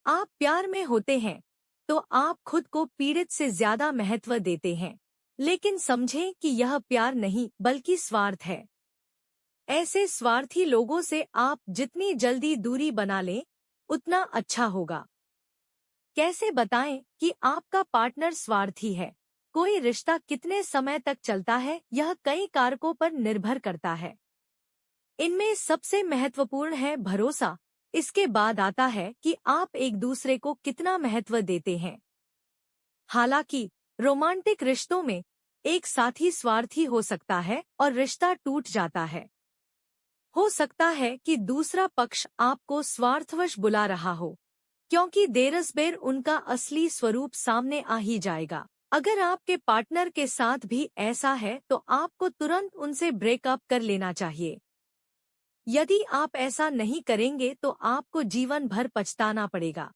आप प्यार में होते हैं तो आप खुद को पीड़ित से ज्यादा महत्व देते हैं, लेकिन समझें कि यह प्यार नहीं बल्कि स्वार्थ है। ऐसे स्वार्थी लोगों से आप जितनी जल्दी दूरी बना लें, उतना अच्छा होगा। कैसे बताएं कि आपका पार्टनर स्वार्थी है? कोई रिश्ता कितने समय तक चलता है, यह कई कारकों पर निर्भर करता है। इनमें सबसे महत्वपूर्ण है भरोसा। इसके बाद आता है कि आप एक दूसरे को कितना महत्व देते हैं। हालांकि रोमांटिक रिश्तों में एक साथी स्वार्थी हो सकता है और रिश्ता टूट जाता है। हो सकता है कि दूसरा पक्ष आपको स्वार्थवश बुला रहा हो, क्योंकि देरसबेर उनका असली स्वरूप सामने आ ही जाएगा। अगर आपके पार्टनर के साथ भी ऐसा है तो आपको तुरंत उनसे ब्रेकअप कर लेना चाहिए। यदि आप ऐसा नहीं करेंगे तो आपको जीवन भर पछताना पड़ेगा।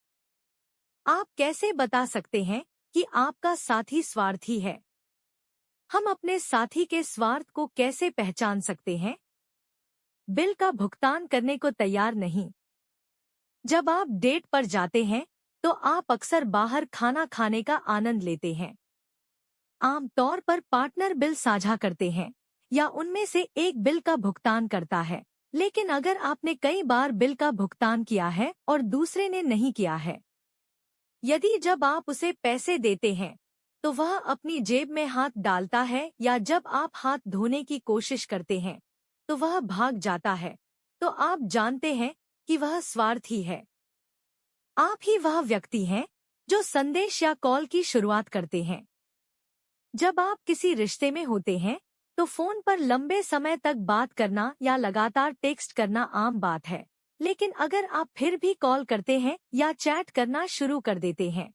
आप कैसे बता सकते हैं कि आपका साथी स्वार्थी है? हम अपने साथी के स्वार्थ को कैसे पहचान सकते हैं? बिल का भुगतान करने को तैयार नहीं। जब आप डेट पर जाते हैं तो आप अक्सर बाहर खाना खाने का आनंद लेते हैं। आमतौर पर पार्टनर बिल साझा करते हैं या उनमें से एक बिल का भुगतान करता है। लेकिन अगर आपने कई बार बिल का भुगतान किया है और दूसरे ने नहीं किया है, यदि जब आप उसे पैसे देते हैं तो वह अपनी जेब में हाथ डालता है या जब आप हाथ धोने की कोशिश करते हैं तो वह भाग जाता है, तो आप जानते हैं कि वह स्वार्थी है। आप ही वह व्यक्ति हैं जो संदेश या कॉल की शुरुआत करते हैं। जब आप किसी रिश्ते में होते हैं तो फोन पर लंबे समय तक बात करना या लगातार टेक्स्ट करना आम बात है। लेकिन अगर आप फिर भी कॉल करते हैं या चैट करना शुरू कर देते हैं,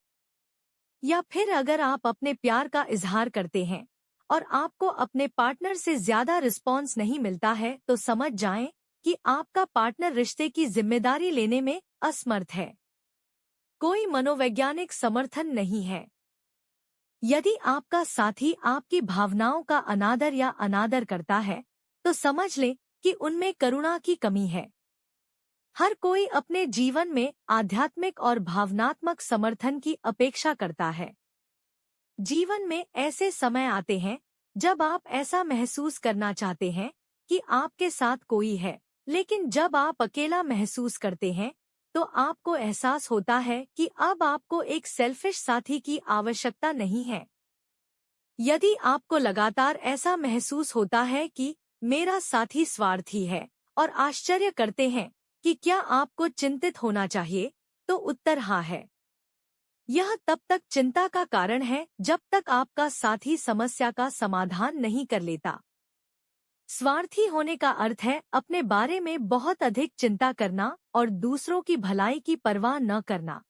या फिर अगर आप अपने प्यार का इजहार करते हैं और आपको अपने पार्टनर से ज्यादा रिस्पॉन्स नहीं मिलता है, तो समझ जाएं कि आपका पार्टनर रिश्ते की जिम्मेदारी लेने में असमर्थ है। कोई मनोवैज्ञानिक समर्थन नहीं है। यदि आपका साथी आपकी भावनाओं का अनादर या अनादर करता है, तो समझ लें कि उनमें करुणा की कमी है। हर कोई अपने जीवन में आध्यात्मिक और भावनात्मक समर्थन की अपेक्षा करता है। जीवन में ऐसे समय आते हैं जब आप ऐसा महसूस करना चाहते हैं कि आपके साथ कोई है, लेकिन जब आप अकेला महसूस करते हैं तो आपको एहसास होता है कि अब आपको एक सेल्फिश साथी की आवश्यकता नहीं है। यदि आपको लगातार ऐसा महसूस होता है कि मेरा साथी स्वार्थी है और आश्चर्य करते हैं कि क्या आपको चिंतित होना चाहिए, तो उत्तर हाँ है। यह तब तक चिंता का कारण है जब तक आपका साथी समस्या का समाधान नहीं कर लेता। स्वार्थी होने का अर्थ है अपने बारे में बहुत अधिक चिंता करना और दूसरों की भलाई की परवाह न करना।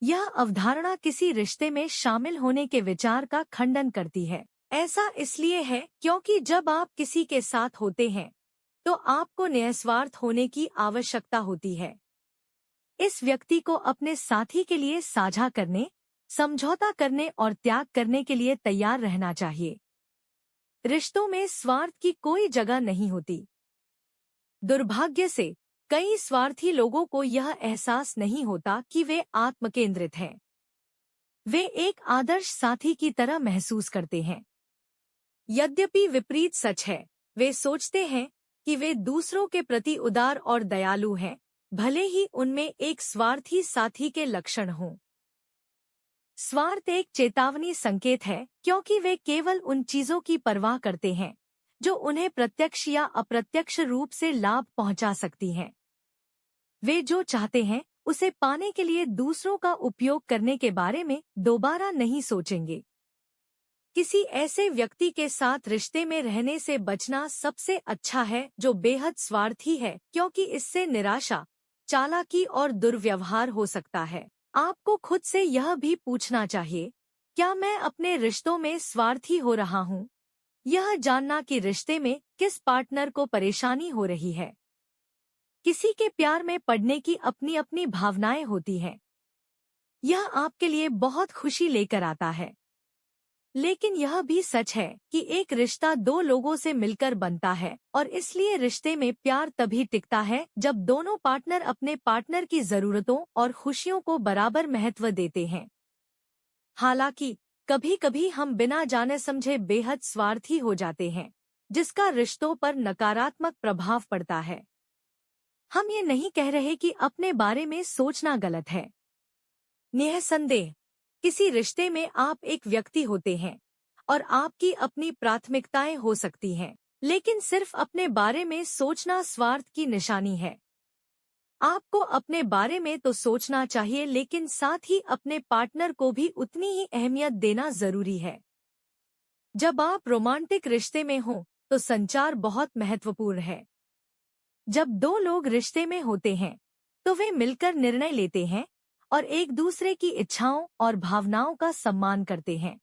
यह अवधारणा किसी रिश्ते में शामिल होने के विचार का खंडन करती है। ऐसा इसलिए है क्योंकि जब आप किसी के साथ होते हैं तो आपको निस्वार्थ होने की आवश्यकता होती है। इस व्यक्ति को अपने साथी के लिए साझा करने, समझौता करने और त्याग करने के लिए तैयार रहना चाहिए। रिश्तों में स्वार्थ की कोई जगह नहीं होती। दुर्भाग्य से कई स्वार्थी लोगों को यह एहसास नहीं होता कि वे आत्मकेंद्रित हैं। वे एक आदर्श साथी की तरह महसूस करते हैं। यद्यपि विपरीत सच है। वे सोचते हैं कि वे दूसरों के प्रति उदार और दयालु हैं, भले ही उनमें एक स्वार्थी साथी के लक्षण हों। स्वार्थ एक चेतावनी संकेत है, क्योंकि वे केवल उन चीजों की परवाह करते हैं जो उन्हें प्रत्यक्ष या अप्रत्यक्ष रूप से लाभ पहुंचा सकती हैं। वे जो चाहते हैं उसे पाने के लिए दूसरों का उपयोग करने के बारे में दोबारा नहीं सोचेंगे। किसी ऐसे व्यक्ति के साथ रिश्ते में रहने से बचना सबसे अच्छा है जो बेहद स्वार्थी है, क्योंकि इससे निराशा, चालाकी और दुर्व्यवहार हो सकता है। आपको खुद से यह भी पूछना चाहिए, क्या मैं अपने रिश्तों में स्वार्थी हो रहा हूँ? यह जानना कि रिश्ते में किस पार्टनर को परेशानी हो रही है। किसी के प्यार में पड़ने की अपनी अपनी भावनाएं होती हैं। यह आपके लिए बहुत खुशी लेकर आता है। लेकिन यह भी सच है कि एक रिश्ता दो लोगों से मिलकर बनता है और इसलिए रिश्ते में प्यार तभी टिकता है जब दोनों पार्टनर अपने पार्टनर की जरूरतों और खुशियों को बराबर महत्व देते हैं। हालांकि कभी कभी हम बिना जाने समझे बेहद स्वार्थी हो जाते हैं, जिसका रिश्तों पर नकारात्मक प्रभाव पड़ता है। हम ये नहीं कह रहे कि अपने बारे में सोचना गलत है। निःसंदेह किसी रिश्ते में आप एक व्यक्ति होते हैं और आपकी अपनी प्राथमिकताएं हो सकती हैं, लेकिन सिर्फ अपने बारे में सोचना स्वार्थ की निशानी है। आपको अपने बारे में तो सोचना चाहिए, लेकिन साथ ही अपने पार्टनर को भी उतनी ही अहमियत देना जरूरी है। जब आप रोमांटिक रिश्ते में हो तो संचार बहुत महत्वपूर्ण है। जब दो लोग रिश्ते में होते हैं तो वे मिलकर निर्णय लेते हैं और एक दूसरे की इच्छाओं और भावनाओं का सम्मान करते हैं।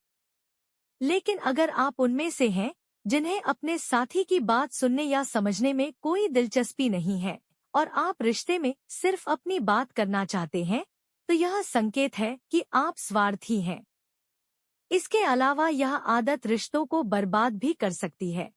लेकिन अगर आप उनमें से हैं जिन्हें अपने साथी की बात सुनने या समझने में कोई दिलचस्पी नहीं है और आप रिश्ते में सिर्फ अपनी बात करना चाहते हैं, तो यह संकेत है कि आप स्वार्थी हैं। इसके अलावा यह आदत रिश्तों को बर्बाद भी कर सकती है।